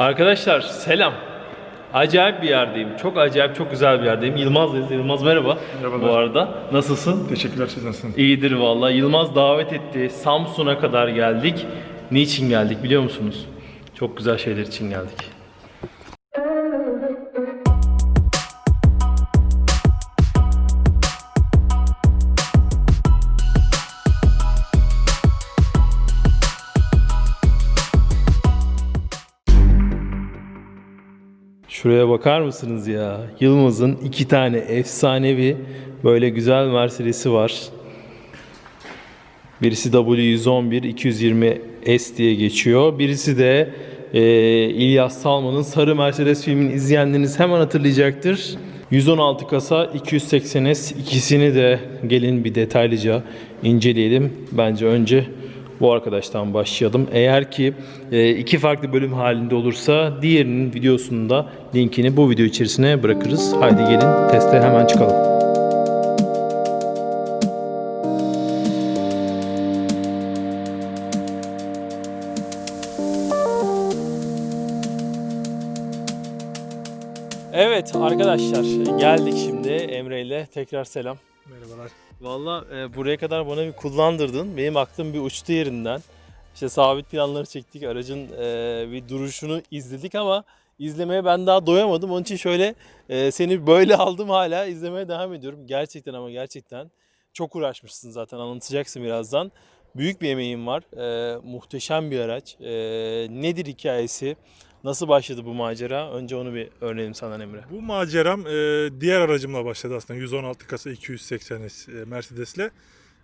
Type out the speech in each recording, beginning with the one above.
Arkadaşlar selam. Acayip bir yerdeyim. Çok acayip, çok güzel bir yerdeyim. Yılmaz'dayız. Yılmaz merhaba. Merhabalar. Bu arada. Nasılsın? Teşekkürler, siz nasılsınız? İyidir vallahi. Yılmaz davet etti. Samsun'a kadar geldik. Niçin geldik biliyor musunuz? Çok güzel şeyler için geldik. Şuraya bakar mısınız ya? Yılmaz'ın iki tane efsanevi böyle güzel Mercedes'i var. Birisi W111 220 S diye geçiyor. Birisi de İlyas Salman'ın Sarı Mercedes filmini izleyenleriniz hemen hatırlayacaktır. 116 kasa 280 S, ikisini de gelin bir detaylıca inceleyelim. Bence önce bu arkadaştan başlayalım. Eğer ki iki farklı bölüm halinde olursa diğerinin videosunda linkini bu video içerisine bırakırız. Haydi gelin teste hemen çıkalım. Evet arkadaşlar geldik şimdi Emre ile tekrar selam. Merhabalar. Valla buraya kadar bana bir kullandırdın. Benim aklım bir uçtu yerinden. İşte sabit planları çektik. Aracın bir duruşunu izledik ama izlemeye ben daha doyamadım. Onun için şöyle seni böyle aldım, hala izlemeye devam ediyorum. Gerçekten ama gerçekten çok uğraşmışsın, zaten anlatacaksın birazdan. Büyük bir emeğin var. Muhteşem bir araç. Nedir hikayesi? Nasıl başladı bu macera? Önce onu bir öğrenelim senden Emre. Bu maceram diğer aracımla başladı aslında. 116 kasa 280 S Mercedes'le.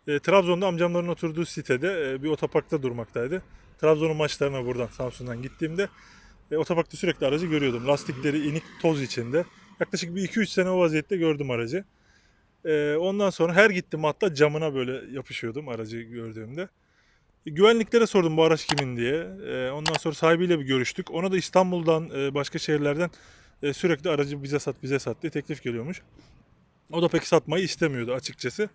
Trabzon'da amcamların oturduğu sitede bir otoparkta durmaktaydı. Trabzon'un maçlarına buradan Samsun'dan gittiğimde otoparkta sürekli aracı görüyordum. Lastikleri inik, toz içinde. Yaklaşık bir 2-3 sene o vaziyette gördüm aracı. Ondan sonra her gittim hatta camına böyle yapışıyordum aracı gördüğümde. Güvenliklere sordum bu araç kimin diye. Ondan sonra sahibiyle bir görüştük. Ona da İstanbul'dan, başka şehirlerden sürekli aracı bize sat diye teklif geliyormuş. O da pek satmayı istemiyordu açıkçası.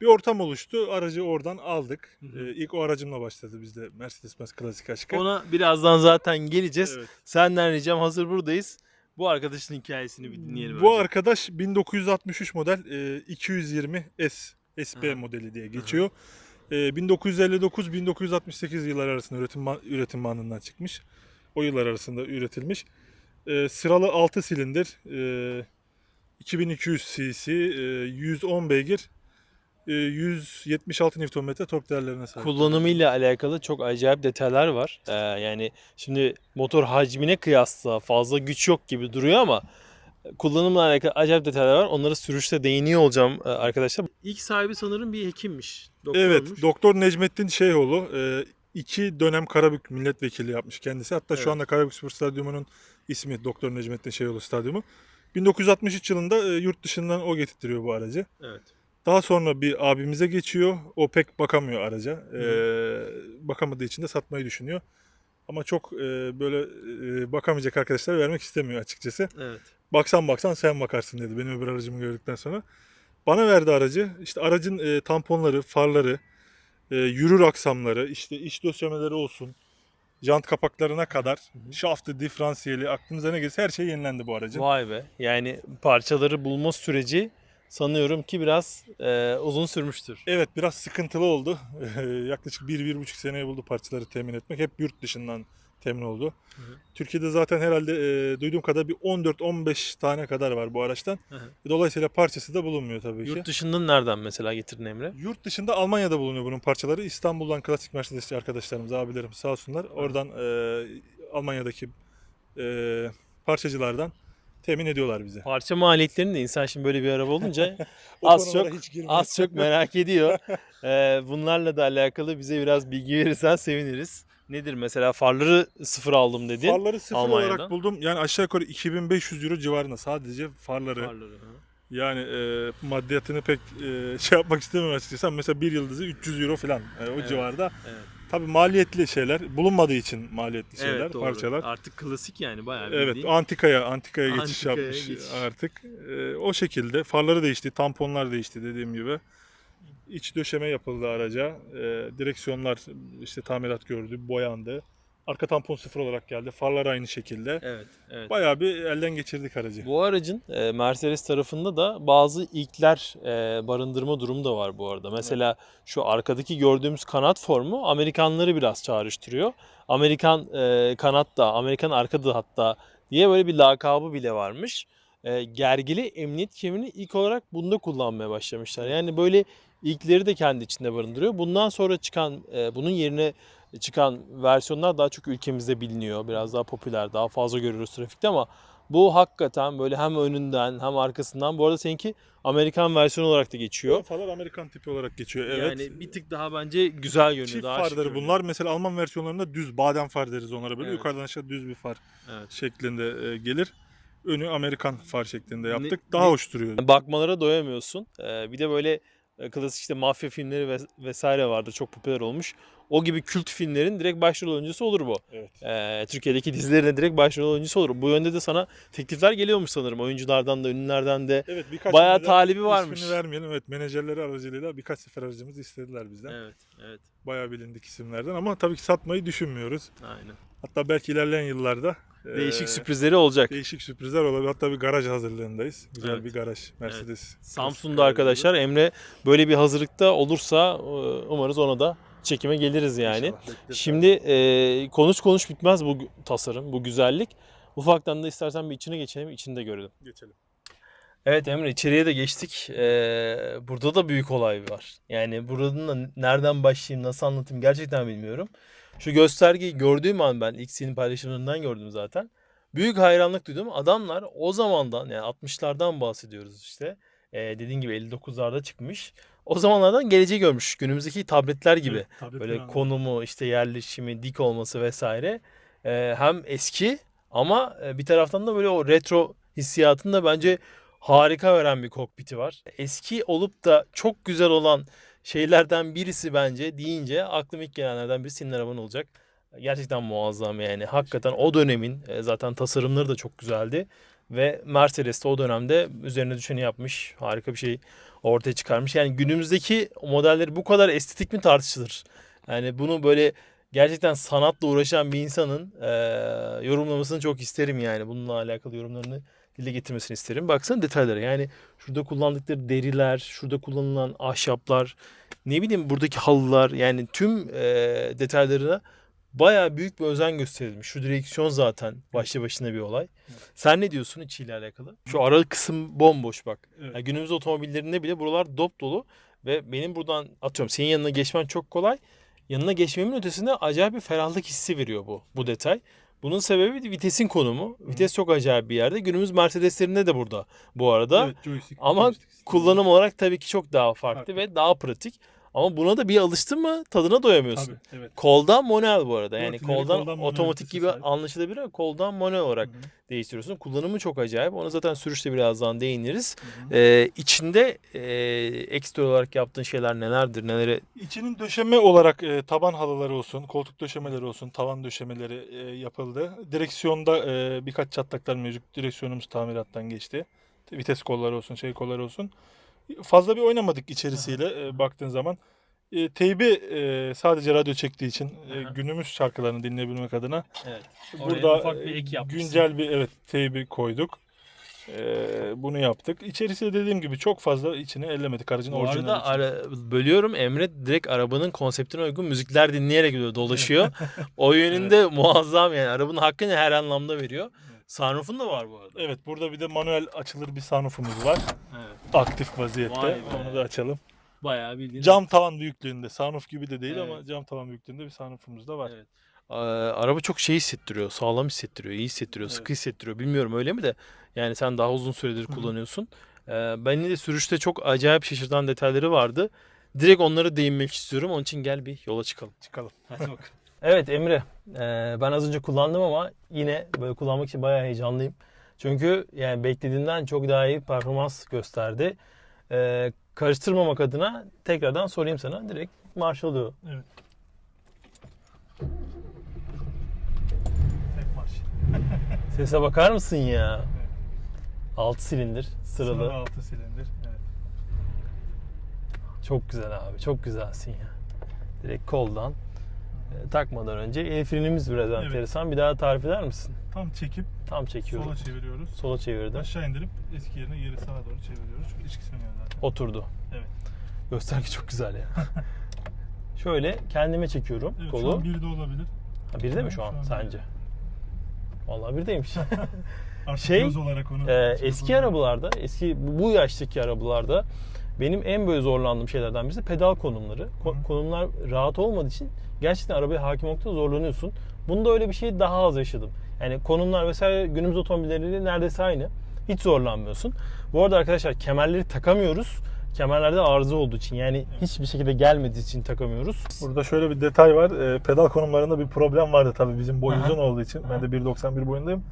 Bir ortam oluştu. Aracı oradan aldık. İlk o aracımla başladı bizde Mercedes-Benz klasik aşkı. Ona birazdan zaten geleceğiz. Evet. Senden ricam, hazır buradayız, bu arkadaşın hikayesini bir dinleyelim Bu önce. arkadaş 1963 model 220 S, SP Aha. modeli diye geçiyor. 1959-1968 yılları arasında üretim bandından çıkmış. O yıllar arasında üretilmiş. Sıralı 6 silindir, 2200 cc, 110 beygir, 176 Nm tork değerlerine sahip. Kullanımıyla alakalı çok acayip detaylar var. Yani şimdi motor hacmine kıyasla fazla güç yok gibi duruyor ama kullanımla alakalı acayip detaylar var. Onları sürüşte değiniyor olacağım arkadaşlar. İlk sahibi sanırım bir hekimmiş. Evet, Doktormuş. Doktor Necmettin Şeyhoğlu 2 dönem Karabük milletvekili yapmış kendisi. Hatta Evet. şu anda Karabük Spor Stadyumu'nun ismi Doktor Necmettin Şeyhoğlu Stadyumu. 1963 yılında yurt dışından o getirtiyor bu aracı. Evet. Daha sonra bir abimize geçiyor. O pek bakamıyor araca. Bakamadığı için de satmayı düşünüyor. Ama çok böyle bakamayacak arkadaşlara vermek istemiyor açıkçası. Evet. Baksan sen bakarsın dedi benim öbür aracımı gördükten sonra. Bana verdi aracı. İşte aracın tamponları, farları, yürür aksamları, işte iç döşemeleri olsun, jant kapaklarına kadar, şaftı, diferansiyeli, aklınıza ne gelirse her şey yenilendi bu aracın. Vay be. Yani parçaları bulma süreci sanıyorum ki biraz uzun sürmüştür. Evet, biraz sıkıntılı oldu. Yaklaşık 1-1,5 seneye buldu parçaları temin etmek. Hep yurt dışından temin oldu. Hı hı. Türkiye'de zaten herhalde duyduğum kadar bir 14-15 tane kadar var bu araçtan. Hı hı. Dolayısıyla parçası da bulunmuyor tabii ki. Yurt dışından nereden mesela getirdin Emre? Yurt dışında Almanya'da bulunuyor bunun parçaları. İstanbul'dan klasik Mercedesçi arkadaşlarımız, abilerim sağ olsunlar. Oradan Almanya'daki parçacılardan temin ediyorlar bize. Parça maliyetlerini de insan şimdi böyle bir araba olunca O az konulara çok hiç girmeyin. az çok merak ediyor. Bunlarla da alakalı bize biraz bilgi verirsen seviniriz. Nedir mesela, farları sıfır aldım dedin. Farları sıfır Almanya'dan. olarak buldum. Yani aşağı yukarı 2500 euro civarında sadece farları. Farları. Hı. Yani maddiyatını pek şey yapmak istemiyorum açıkçası. Ama mesela bir yıldızı 300 euro falan o Evet, civarda. evet. Tabii maliyetli şeyler. Bulunmadığı için maliyetli şeyler, Evet, doğru. parçalar. Artık klasik yani bayağı Evet, bildiğin. antikaya geçiş Antikaya yapmış geçiş. artık. O şekilde farları değişti, tamponlar değişti dediğim gibi. İç döşeme yapıldı araca. Direksiyonlar işte tamirat gördü, boyandı. Arka tampon sıfır olarak geldi. Farlar aynı şekilde. Evet, evet. Bayağı bir elden geçirdik aracı. Bu aracın Mercedes tarafında da bazı ilkler barındırma durumu da var bu arada. Mesela şu arkadaki gördüğümüz kanat formu Amerikanları biraz çağrıştırıyor. Amerikan kanat da, Amerikan arka da hatta diye böyle bir lakabı bile varmış. Gergili emniyet kemerini ilk olarak bunda kullanmaya başlamışlar. Yani böyle ilkleri de kendi içinde barındırıyor. Bundan sonra çıkan, bunun yerine çıkan versiyonlar daha çok ülkemizde biliniyor. Biraz daha popüler, daha fazla görüyoruz trafikte ama bu hakikaten böyle hem önünden hem arkasından. Bu arada seninki Amerikan versiyonu olarak da geçiyor. Farlar Amerikan tipi olarak geçiyor. Evet. Yani bir tık daha bence güzel görünüyor. Çift daha şık farları görünüyor. bunlar. Mesela Alman versiyonlarında düz badem far deriz onlara böyle. Evet. Yukarıdan aşağı düz bir far Evet. şeklinde gelir. Önü Amerikan far şeklinde yaptık. Ne- Daha ne- hoş duruyor. Bakmalara doyamıyorsun. Bir de böyle klasik işte mafya filmleri vesaire vardır. Çok popüler olmuş. O gibi kült filmlerin direkt başrol oyuncusu olur bu. Evet. Türkiye'deki dizilerine direkt başrol oyuncusu olur. Bu yönde de sana teklifler geliyormuş sanırım. Oyunculardan da, ünlülerden de. Evet, birkaç Bayağı menajer, talibi varmış. İsmini vermeyelim. Evet, menajerleri aracılığıyla birkaç sefer aracımızı istediler bizden. Evet, evet. Bayağı bilindik isimlerden ama tabii ki satmayı düşünmüyoruz. Aynen. Hatta belki ilerleyen yıllarda Değişik sürprizleri olacak. değişik sürprizler olabilir. Hatta bir garaj hazırlığındayız. Güzel Evet. bir garaj. Mercedes. Samsun'da arkadaşlar Emre böyle bir hazırlıkta olursa umarız ona da çekime geliriz yani. İnşallah, bekleriz. Şimdi konuş bitmez bu tasarım, bu güzellik. Ufaktan da istersen bir içine geçelim, içini de görelim. Geçelim. Evet Emre, içeriye de geçtik. Burada da büyük olay var. Yani buradan da nereden başlayayım, nasıl anlatayım gerçekten bilmiyorum. Şu göstergeyi gördüğüm an ben ilk senin paylaşımlarından gördüm zaten. Büyük hayranlık duydum. Adamlar o zamandan yani 60'lardan bahsediyoruz işte. Dediğin gibi 59'larda çıkmış. O zamanlardan geleceği görmüş. Günümüzdeki tabletler gibi. Evet, tablet Böyle falan. konumu, işte yerleşimi, dik olması vesaire. Hem eski ama bir taraftan da böyle o retro hissiyatını da bence harika veren bir kokpiti var. Eski olup da çok güzel olan şeylerden birisi bence deyince aklıma ilk gelenlerden birisi senin araban olacak. Gerçekten muazzam yani. Hakikaten o dönemin zaten tasarımları da çok güzeldi. Ve Mercedes de o dönemde üzerine düşeni yapmış. Harika bir şey ortaya çıkarmış. Yani günümüzdeki modelleri bu kadar estetik mi tartışılır? Yani bunu böyle gerçekten sanatla uğraşan bir insanın yorumlamasını çok isterim yani. Bununla alakalı yorumlarını dile getirmesini isterim. Baksana detaylara yani şurada kullandıkları deriler, şurada kullanılan ahşaplar, ne bileyim buradaki halılar yani tüm detaylarına bayağı büyük bir özen gösterilmiş. Şu direksiyon zaten başlı başına bir olay. Sen ne diyorsun içiyle alakalı? Şu ara kısım bomboş bak. Evet. Yani günümüz otomobillerinde bile buralar dop dolu ve benim buradan atıyorum senin yanına geçmen çok kolay. Yanına geçmemin ötesinde acayip bir ferahlık hissi veriyor bu detay. Bunun sebebi de vitesin konumu. Vites çok acayip bir yerde. Günümüz Mercedeslerinde de burada bu arada. Evet, joystick, Ama joystick sistemi. kullanım olarak tabii ki çok daha farklı Farklı. ve daha pratik. Ama buna da bir alıştın mı tadına doyamıyorsun. Tabii, evet. Koldan manuel bu arada. Yani Dört ileri koldan koldan manuel otomatik vitesi gibi sahip. anlaşılabilir ama koldan manuel olarak Hı hı. değiştiriyorsun. Kullanımı çok acayip. Ona zaten sürüşte birazdan değiniriz. Hı hı. İçinde ekstra olarak yaptığın şeyler nelerdir? Nelere? İçinin döşeme olarak taban halıları olsun, koltuk döşemeleri olsun, tavan döşemeleri yapıldı. Direksiyonda birkaç çatlaklar mevcut. Direksiyonumuz tamirattan geçti. Vites kolları olsun, şey kolları olsun. Fazla bir oynamadık içerisiyle baktığın zaman. Teybi sadece radyo çektiği için Aha. günümüz şarkılarını dinleyebilmek adına Evet. burada güncel bir teybi koyduk. Bunu yaptık. İçerisi dediğim gibi çok fazla içini ellemedik aracın Bu orijinal arada içini. bölüyorum, Emre direkt arabanın konseptine uygun müzikler dinleyerek dolaşıyor. O yönünde muazzam yani. Arabanın hakkını her anlamda veriyor. Sunroof'un da var bu arada. Evet, burada bir de manuel açılır bir sunroofumuz var. Evet. Aktif vaziyette. Vay be. Onu da açalım. Bayağı bildiğin. Cam tavan büyüklüğünde. Sunroof gibi de değil Evet. ama cam tavan büyüklüğünde bir sunroofumuz da var. Evet. Araba çok şey hissettiriyor. Sağlam hissettiriyor, iyi hissettiriyor, sıkı hissettiriyor. Bilmiyorum öyle mi de. Yani sen daha uzun süredir kullanıyorsun. Beni de sürüşte çok acayip şaşırtan detayları vardı. Direkt onlara değinmek istiyorum. Onun için gel bir yola çıkalım. Çıkalım. Hadi bakalım. Evet Emre, ben az önce kullandım ama yine böyle kullanmak için bayağı heyecanlıyım. Çünkü yani beklediğimden çok daha iyi performans gösterdi. Karıştırmamak adına tekrardan sorayım sana. Direkt marş alıyor. Evet. Tek marş. Sese bakar mısın ya? 6 silindir sıralı. Sıralı 6 silindir. Evet. Çok güzel abi. Çok güzelsin ya. Direkt koldan. takmadan önce el frenimiz biraz enteresan. Bir daha tarif eder misin? Tam çekip Tam çekiyorum. sola çeviriyoruz. Sola çevirdim. Aşağı indirip eski yerine geri sağa doğru çeviriyoruz. Çünkü hiç kısamıyor zaten. Oturdu. Evet. Gösterge çok güzel ya. Şöyle kendime çekiyorum Evet, kolu. şu an biri de olabilir. Ha, birde mi şu an Şu an sence? Vallahi birdeymiş. Artık Şey, göz olarak onu eski arabalarda, bu yaştaki arabalarda benim en böyle zorlandığım şeylerden birisi pedal konumları. Konumlar rahat olmadığı için gerçekten arabaya hakim olmakta zorlanıyorsun. Bunda öyle bir şeyi daha az yaşadım. Yani konumlar vesaire günümüz otomobilleriyle neredeyse aynı. Hiç zorlanmıyorsun. Bu arada arkadaşlar kemerleri takamıyoruz. Kemerlerde arıza olduğu için, yani hiçbir şekilde gelmediği için takamıyoruz. Burada şöyle bir detay var. Pedal konumlarında bir problem vardı tabii bizim boy Aha. uzun olduğu için. Ben de 1.91 boyundayım.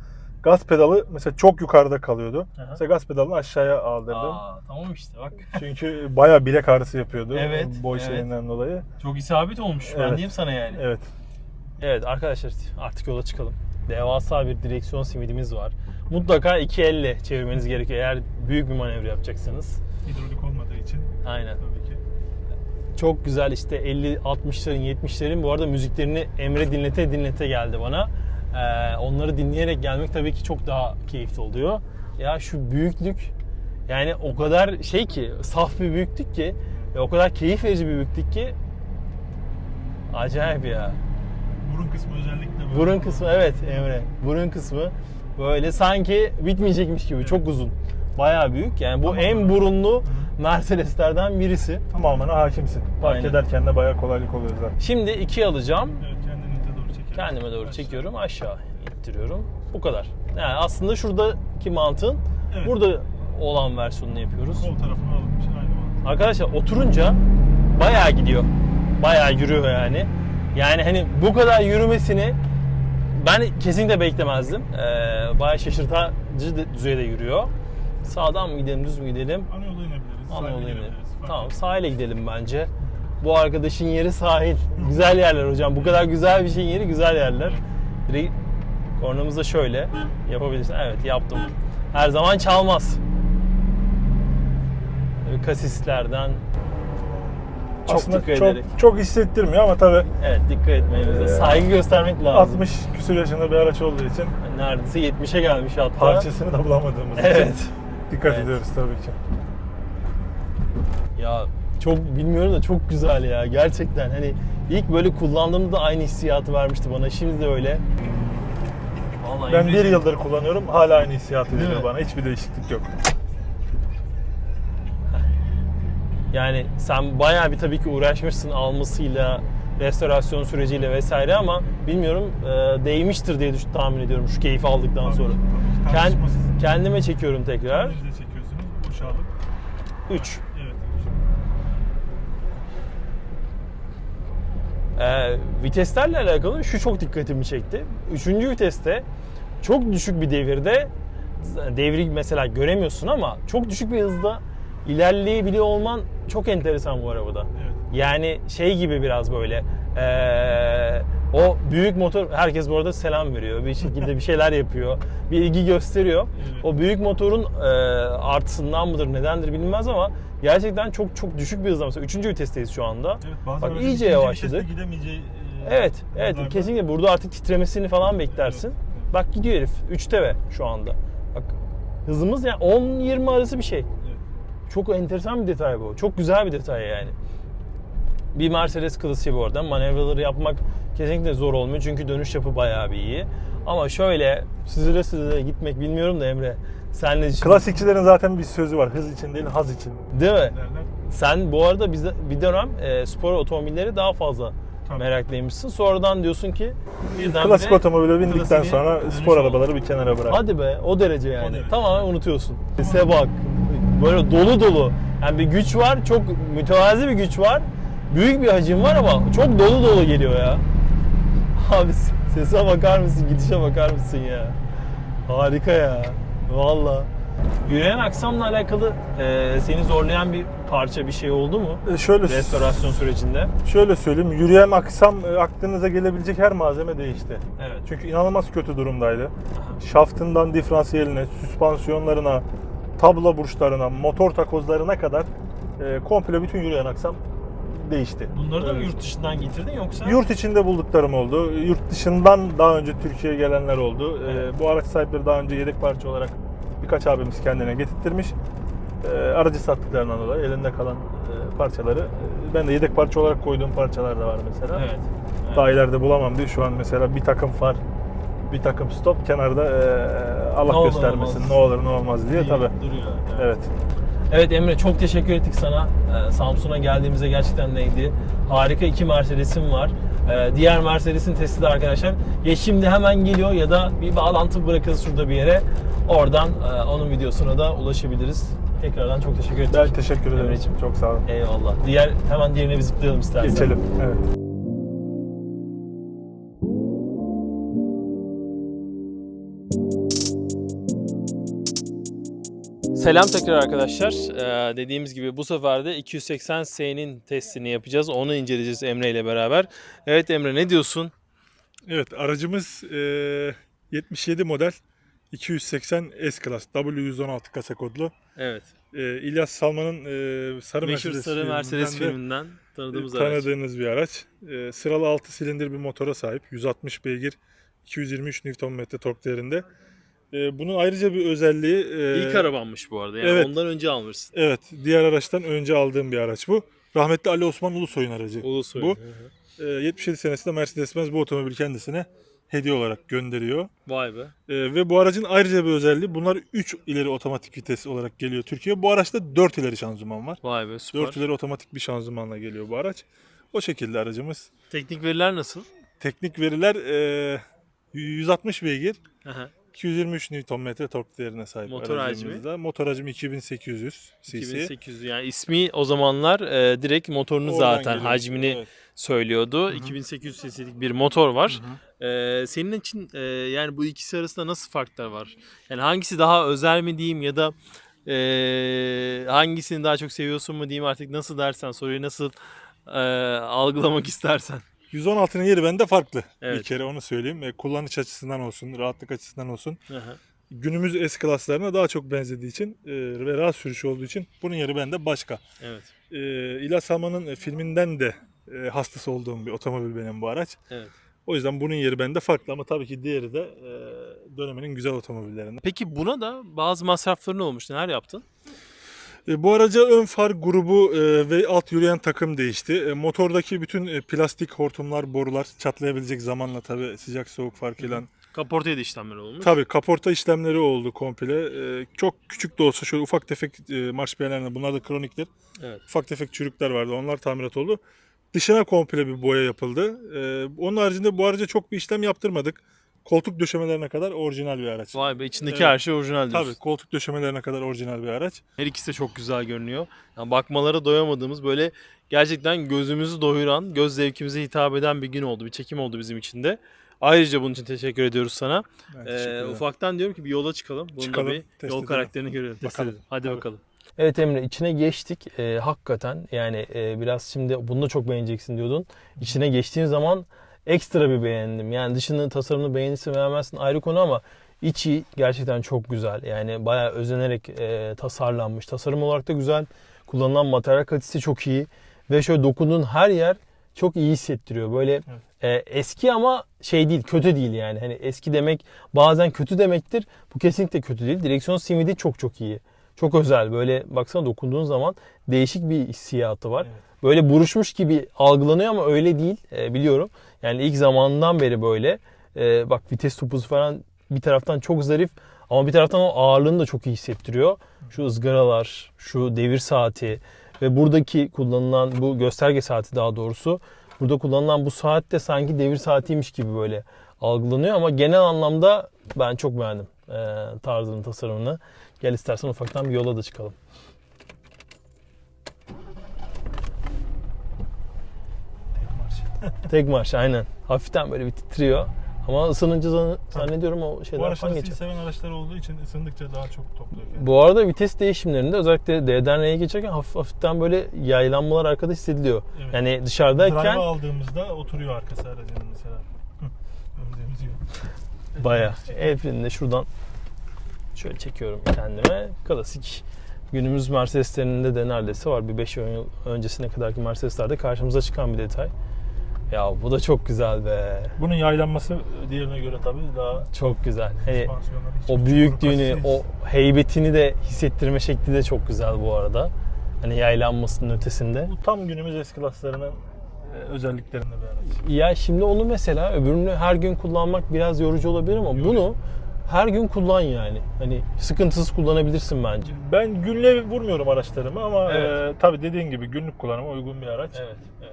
Gaz pedalı mesela çok yukarıda kalıyordu. Aha. Mesela gaz pedalını aşağıya aldırdım. Tamam işte bak. Çünkü bayağı bilek ağrısı yapıyordu. Evet, Boy evet. şeyinden dolayı. Çok isabet olmuş. Ben Evet. diyeyim sana yani. Evet. Evet arkadaşlar, artık yola çıkalım. Devasa bir direksiyon simidimiz var. Mutlaka iki elle çevirmeniz gerekiyor eğer büyük bir manevra yapacaksanız. Hidrolik olmadığı için Aynen. tabii ki. Çok güzel işte 50-60'ların 70'lerin bu arada müziklerini Emre dinlete geldi bana. Onları dinleyerek gelmek tabii ki çok daha keyifli oluyor. Ya şu büyüklük, yani o kadar şey ki, saf bir büyüklük ki ve o kadar keyif verici bir büyüklük ki acayip ya. Burun kısmı özellikle böyle. Burun kısmı, evet Emre. Burun kısmı böyle sanki bitmeyecekmiş gibi, çok uzun. Bayağı büyük. Yani bu en burunlu Mercedeslerden birisi. Tamamen hakimsin. Park Aynen. ederken de bayağı kolaylık oluyor zaten. Şimdi 2'ye alacağım. Evet, kendinize doğru çekelim. Kendime doğru çekiyorum, aşağı ittiriyorum. Bu kadar. Yani aslında şuradaki mantığın Evet. burada olan versiyonunu yapıyoruz. Kol tarafına alınmış aynı mantık. Arkadaşlar oturunca bayağı gidiyor. Bayağı yürüyor yani. Yani hani bu kadar yürümesini ben kesinlikle beklemezdim. Bayağı şaşırtıcı düzeyde yürüyor. Sağdan mı gidelim, düz mü gidelim? Ana yola inebiliriz. Ana sahile yola inelim. gidebiliriz. Fark Tamam, etmez. sahile gidelim bence. Bu arkadaşın yeri sahil. Güzel yerler hocam. Bu kadar güzel bir şeyin yeri güzel yerler. Direkt kornamızı da şöyle yapabilirsin. Evet, yaptım. Her zaman çalmaz. Böyle kasislerden çok Aslında dikkat çok, ederek. çok hissettirmiyor ama tabii Evet, dikkat etmemize. Saygı göstermek lazım. 60 küsur yaşında bir araç olduğu için Neredeyse 70'e gelmiş hatta. parçasını da bulamadığımız Evet. için dikkat Evet. ediyoruz tabii ki. Ya çok bilmiyorum da çok güzel ya gerçekten. Hani ilk böyle kullandığımda da aynı hissiyatı vermişti bana. Şimdi de öyle. Vallahi Ben bir Emreciğim, yıldır kullanıyorum. Hala aynı hissiyatı Değil veriyor mi? bana. Hiçbir değişiklik yok. yani sen bayağı bir tabii ki uğraşmışsın almasıyla, restorasyon süreciyle vesaire ama bilmiyorum değmiştir diye tahmin ediyorum şu keyfi aldıktan Tabii sonra. ki, tabii ki. Tartışmasız. Kendime çekiyorum tekrar. Kendinize çekiyorsunuz. Boşalıp. 3. Evet. Viteslerle alakalı şu çok dikkatimi çekti. 3. viteste çok düşük bir devirde devri mesela göremiyorsun ama çok düşük bir hızda ilerleyebiliyor olman çok enteresan bu arabada. Evet. Yani şey gibi biraz böyle o büyük motor, herkes bu arada selam veriyor. Bir şekilde bir şeyler yapıyor. Bir ilgi gösteriyor. Evet. O büyük motorun artısından mıdır nedendir bilinmez ama gerçekten çok çok düşük bir hızda. Mesela 3. vitesteyiz şu anda. Evet, bazen Bak öyle iyice ikinci yavaşladık. viteste gidemeyeceği Evet, hızlarda. kesinlikle burada artık titremesini falan beklersin. Evet. Bak gidiyor herif 3'te ve şu anda. Bak hızımız yani 10-20 arası bir şey. Evet. Çok enteresan bir detay bu. Çok güzel bir detay yani. Bir Mercedes klasiği bu arada. Manevraları yapmak kesinlikle zor olmuyor. Çünkü dönüş yapı bayağı bir iyi. Ama şöyle süzüle gitmek bilmiyorum da Emre. Sen ne düşünüyorsun? Klasikçilerin zaten bir sözü var. Hız için değil, haz için Değil mi? derler. Sen bu arada bir dönem spor otomobilleri daha fazla Tabii. meraklıymışsın. Sonradan diyorsun ki birden Klasik otomobile bindikten klasiğe sonra dönüş spor oldu. arabaları bir kenara bırak. Hadi be, o derece yani. O derece. Tamamen unutuyorsun. Sese bak. Böyle dolu dolu. Yani bir güç var, çok mütevazi bir güç var. Büyük bir hacim var ama çok dolu dolu geliyor ya. Abi sese bakar mısın, gidişe bakar mısın ya? Harika ya. Valla. Yürüyen aksamla alakalı seni zorlayan bir parça, bir şey oldu mu? Şöyle Restorasyon sürecinde. Şöyle söyleyeyim, yürüyen aksam aklınıza gelebilecek her malzeme değişti. Evet. Çünkü inanılmaz kötü durumdaydı. Şaftından diferansiyeline, süspansiyonlarına, tablo burçlarına, motor takozlarına kadar komple bütün yürüyen aksam değişti. Bunları da mı Öyle yurt dışından getirdin yoksa? Yurt içinde bulduklarım oldu. Yurt dışından daha önce Türkiye'ye gelenler oldu. Bu araç sahipleri daha önce yedek parça olarak birkaç abimiz kendine getirttirmiş. Aracı sattıklarından dolayı elinde kalan parçaları ben de yedek parça olarak koyduğum parçalar da var mesela. Evet. Daha ileride bulamam diye şu an mesela bir takım far, bir takım stop kenarda Allah Ne olur göstermesin olmaz. ne olur ne olmaz diye tabii. Duruyor. Evet. Evet Emre, çok teşekkür ettik sana. Samsun'a geldiğimizde gerçekten neydi? Harika 2 Mercedes'im var. Diğer Mercedes'in testi de arkadaşlar ya şimdi hemen geliyor ya da bir bağlantı bırakırız şurada bir yere. Oradan onun videosuna da ulaşabiliriz. Tekrardan çok teşekkür ettik. Ben teşekkür ederim. Emreciğim. Çok sağ olun. Eyvallah. Hemen diğerine bir zıplayalım istersen. Geçelim. Evet. Selam tekrar arkadaşlar. Dediğimiz gibi bu sefer de 280S'nin testini yapacağız. Onu inceleyeceğiz Emre ile beraber. Evet Emre, ne diyorsun? Evet, aracımız 77 model 280 S-Class W116 kasa kodlu. Evet. İlyas Salman'ın sarı Meşhur Mercedes sarı Mercedes filminden de filminden tanıdığımız araç. tanıdığınız bir araç. Sıralı 6 silindir bir motora sahip. 160 beygir, 223 Nm tork değerinde. Bunun ayrıca bir özelliği... İlk arabanmış bu arada. Yani evet. ondan önce almışsın. Evet, diğer araçtan önce aldığım bir araç bu. Rahmetli Ali Osman Ulusoy'un aracı. Ulusoy. Bu. 77 senesinde Mercedes-Benz bu otomobili kendisine hediye olarak gönderiyor. Vay be. Ve bu aracın ayrıca bir özelliği, bunlar 3 ileri otomatik vites olarak geliyor Türkiye. Bu araçta 4 ileri şanzıman var. Vay be, süper. 4 ileri otomatik bir şanzımanla geliyor bu araç. O şekilde aracımız. Teknik veriler nasıl? Teknik veriler 160 beygir, Aha. 223 Nm tork değerine sahip Motor aracımızda. Motor hacmi 2800 cc. 2800 yani ismi o zamanlar direkt motorunu Oradan zaten geliyor. hacmini Evet. söylüyordu. 2800 cc'lik bir motor var. Senin için yani bu ikisi arasında nasıl farklar var? Yani hangisi daha özel mi diyeyim ya da hangisini daha çok seviyorsun mu diyeyim, artık nasıl dersen, soruyu nasıl algılamak istersen. 116'nın yeri bende farklı. Evet. Bir kere onu söyleyeyim. Kullanış açısından olsun, rahatlık açısından olsun. Aha. Günümüz S-Class'larına daha çok benzediği için ve rahat sürüş olduğu için bunun yeri bende başka. Evet. İlyas Salman'ın filminden de hastası olduğum bir otomobil benim bu araç. Evet. O yüzden bunun yeri bende farklı ama tabii ki diğeri de döneminin güzel otomobillerinden. Peki buna da bazı masrafların olmuş. Neler yaptın? Bu araca ön far grubu ve alt yürüyen takım değişti. Motordaki bütün plastik hortumlar, borular çatlayabilecek zamanla tabii sıcak soğuk farkıyla. Kaportaya da işlemler olmuş. Tabii kaporta işlemleri oldu komple. Çok küçük de olsa şöyle ufak tefek marş piyalarında, bunlar da kroniktir. Evet. Ufak tefek çürükler vardı, onlar tamirat oldu. Dışına komple bir boya yapıldı. Onun haricinde bu araca çok bir işlem yaptırmadık. Koltuk döşemelerine kadar orijinal bir araç. Vay be, içindeki Evet. her şey orijinal diyorsun. Tabii koltuk döşemelerine kadar orijinal bir araç. Her ikisi de çok güzel görünüyor. Yani bakmalara doyamadığımız, böyle gerçekten gözümüzü doyuran, göz zevkimize hitap eden bir gün oldu, bir çekim oldu bizim için de. Ayrıca bunun için teşekkür ediyoruz sana. Ben teşekkür ederim. Ufaktan diyorum ki bir yola çıkalım. Bunun Çıkalım, da bir test yol edelim. karakterini görelim. Test Bakalım. edelim. Hadi Tabii. bakalım. Evet Emre, içine geçtik. Hakikaten yani biraz şimdi bunu da çok beğeneceksin diyordun. İçine geçtiğim zaman ekstra bir beğendim. Yani dışını, tasarımını beğenirsin beğenmezsin ayrı konu ama içi gerçekten çok güzel. Yani bayağı özenerek tasarlanmış. Tasarım olarak da güzel. Kullanılan materyal kalitesi çok iyi. Ve şöyle dokunduğun her yer çok iyi hissettiriyor. Böyle eski ama şey değil, kötü değil yani. Hani eski demek bazen kötü demektir. Bu kesinlikle kötü değil. Direksiyon simidi çok çok iyi. Çok özel. Böyle baksana, dokunduğun zaman değişik bir hissiyatı var. Evet. Böyle buruşmuş gibi algılanıyor ama öyle değil. Biliyorum. Yani ilk zamandan beri böyle. Bak, vites topuzu falan bir taraftan çok zarif ama bir taraftan o ağırlığını da çok iyi hissettiriyor. Şu ızgaralar, şu devir saati ve buradaki kullanılan bu gösterge saati, daha doğrusu burada kullanılan bu saat de sanki devir saatiymiş gibi böyle algılanıyor ama genel anlamda ben çok beğendim tarzının, tasarımını. Gel istersen ufaktan bir yola da çıkalım. Tek marş aynen. Hafiften böyle bir titriyor. Ama ısınınca zannediyorum o Bu şeyler araçlar falan sil geçer. seven araçlar olduğu için ısındıkça daha çok topluyor kendini. Bu arada vites değişimlerinde özellikle D'den R'ye geçerken hafiften böyle yaylanmalar arkada hissediliyor. Evet. Yani dışarıdayken Drive'ı aldığımızda oturuyor arkası aracının mesela. Öndüğümüz gibi. bayağı. El frenini de şuradan şöyle çekiyorum kendime. Klasik Günümüz Mercedes'lerinde de neredeyse var. Bir 5 yıl öncesine kadarki Mercedeslerde karşımıza çıkan bir detay. Ya bu da çok güzel be. Bunun yaylanması diğerine göre tabii daha Çok güzel. Hani süspansiyonları hiçbir o şey büyüklüğünü, yok. o heybetini de hissettirme şekli de çok güzel bu arada. Hani yaylanmasının ötesinde. Bu tam günümüz S-Class'larının özelliklerinde bir araç. Ya şimdi onu mesela öbürünü her gün kullanmak biraz yorucu olabilir ama bunu her gün kullan yani. Hani sıkıntısız kullanabilirsin bence. Ben günle vurmuyorum araçlarımı ama Evet. tabii dediğin gibi günlük kullanıma uygun bir araç. Evet, evet.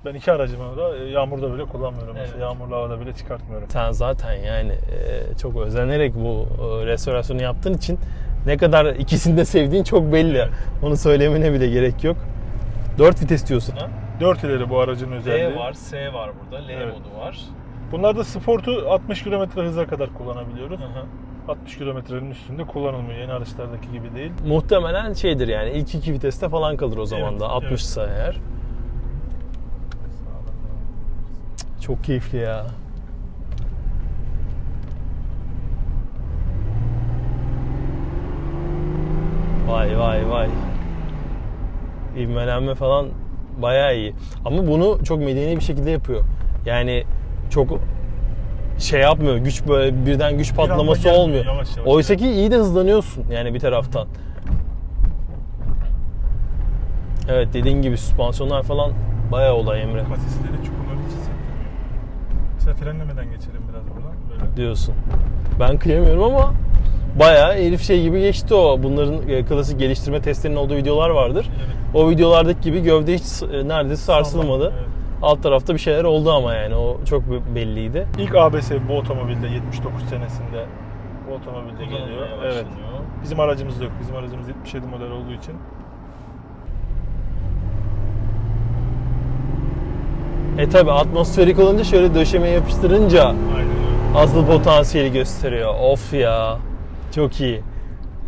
Ben iki aracımı da yağmurda bile kullanmıyorum. Evet. Mesela yağmurlu havada bile çıkartmıyorum. Sen zaten yani çok özenerek bu restorasyonu yaptığın için ne kadar ikisini de sevdiğin çok belli. Evet. Onu söylemene bile gerek yok. 4 vites diyorsun ha? 4 ileri bu aracın özelliği. D var, S var burada, L Evet. modu var. Bunlarda Sport'u 60 km hıza kadar kullanabiliyoruz. 60 kilometrenin üstünde kullanılmıyor. Yeni araçlardaki gibi değil. Muhtemelen şeydir yani ilk 2 viteste falan kalır o zaman Evet, da 60 ise eğer. Çok keyifli ya. Vay vay vay. İvmelenme falan bayağı iyi. Ama bunu çok medeni bir şekilde yapıyor. Yani çok şey yapmıyor. Güç böyle birden güç patlaması gelmiyor, olmuyor. yavaş yavaş. Oysa ki iyi de hızlanıyorsun yani bir taraftan. Evet dediğin gibi süspansiyonlar falan bayağı olay Emre Kasisleri çukurları hiç hissettirmiyor. Mesela frenlemeden geçelim biraz buradan. Böyle. diyorsun. Ben kıyamıyorum ama bayağı herif şey gibi geçti o. Bunların klasik geliştirme testlerinin olduğu videolar vardır. Evet. O videolardaki gibi gövde hiç neredeyse sarsılmadı. Evet. Alt tarafta bir şeyler oldu ama yani o çok belliydi. İlk ABS bu otomobilde 79 senesinde bu otomobilde geliyor. Evet. Bizim aracımız yok. Bizim aracımız 77 model olduğu için. Tabi atmosferik olunca şöyle döşemeye yapıştırınca Aynen öyle. asıl potansiyeli gösteriyor. Of ya. Çok iyi.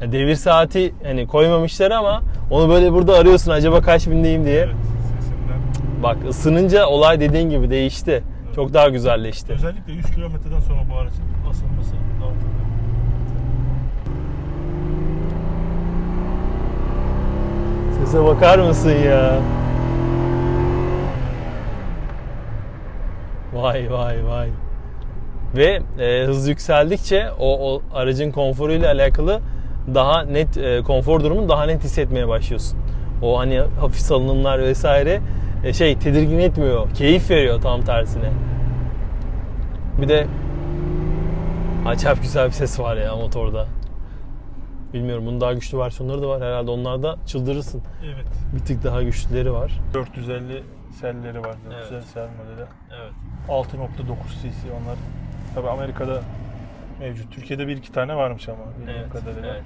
Yani devir saati hani koymamışlar ama onu böyle burada arıyorsun acaba kaç bindeyim diye. Evet. Sesinden. Bak ısınınca olay dediğin gibi değişti. Çok daha güzelleşti. Özellikle 100 kilometreden sonra bu aracın asılması daha tabii. Sese bakar mısın ya? Vay vay vay. Ve hız yükseldikçe o aracın konforuyla alakalı daha net konfor durumunu daha net hissetmeye başlıyorsun. O hani hafif salınımlar vesaire tedirgin etmiyor. Keyif veriyor tam tersine. Bir de acayip güzel bir ses var ya motorda. Bilmiyorum bunun daha güçlü versiyonları da var. Herhalde onlarda çıldırırsın. Evet. Bir tık daha güçlüleri var. 450 selleri var. 450 Evet. sel modeli. Evet. 6.9 cc onlar. Tabii Amerika'da mevcut. Türkiye'de bir iki tane varmış ama bildiğim kadarıyla. Evet.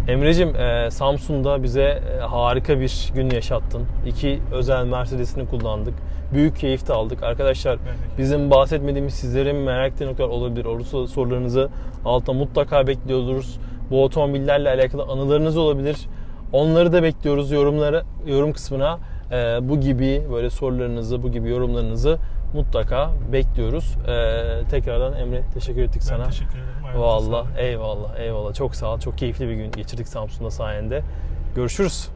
Emre'cim Samsun'da bize harika bir gün yaşattın. 2 özel Mercedes'ini kullandık. Büyük keyif de aldık. Arkadaşlar bizim bahsetmediğimiz sizlerin merak ettiği noktalar olabilir. Olursa sorularınızı altta mutlaka bekliyoruz. Bu otomobillerle alakalı anılarınız olabilir. Onları da bekliyoruz yorum kısmına. Bu gibi böyle sorularınızı, bu gibi yorumlarınızı mutlaka bekliyoruz. Tekrardan Emre teşekkür ettik Ben sana. teşekkür ederim. Ayağınıza Vallahi sağlık. eyvallah eyvallah çok sağ ol. Çok keyifli bir gün geçirdik Samsun'da sayende. Görüşürüz.